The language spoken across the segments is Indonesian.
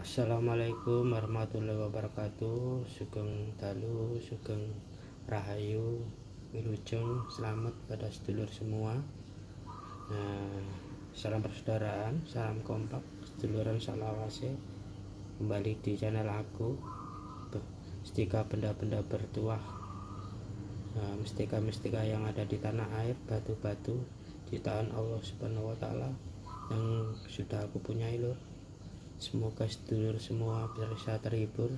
Assalamualaikum warahmatullahi wabarakatuh. Sugeng dalu, sugeng rahayu, wilujeng, selamat pada sedulur semua. Salam persaudaraan, salam kompak, seduluran salawase. Kembali di channel aku, Mistika Benda-benda bertuah, mistika-mistika yang ada di tanah air, batu-batu ciptaan Allah Subhanahu wa Ta'ala yang sudah aku punyai lur. Semoga sedulur semua bisa terhibur.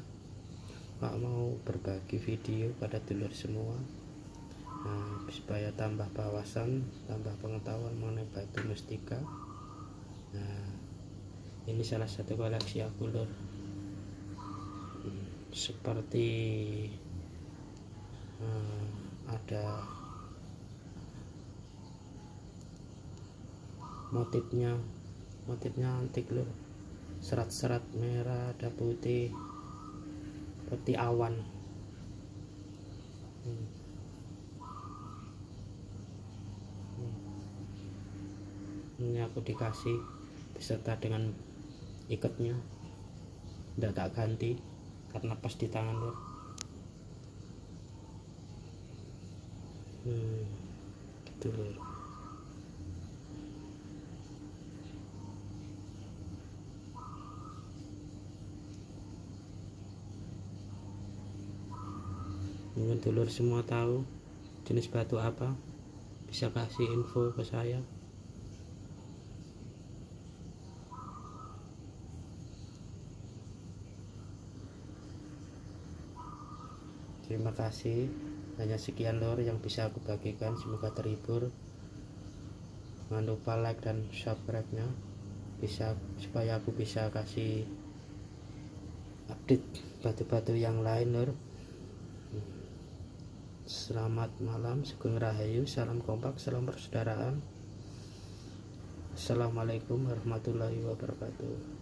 Pak mau berbagi video pada sedulur semua, supaya tambah wawasan, tambah pengetahuan mengenai batu mistika. Ini salah satu koleksi aku lur. Seperti ada motifnya antik lur. Serat-serat merah, ada putih awan. Ini aku dikasih beserta dengan ikatnya, udah tak ganti karena pas di tangan lur. Gitu lur. Mungkin dulur semua tahu jenis batu apa, bisa kasih info ke saya. Terima kasih, hanya sekian lor yang bisa aku bagikan. Semoga terhibur. Jangan lupa like dan subscribe nya, supaya aku bisa kasih update batu-batu yang lain lor. Selamat malam, sugeng rahayu, salam kompak, salam persaudaraan. Assalamualaikum warahmatullahi wabarakatuh.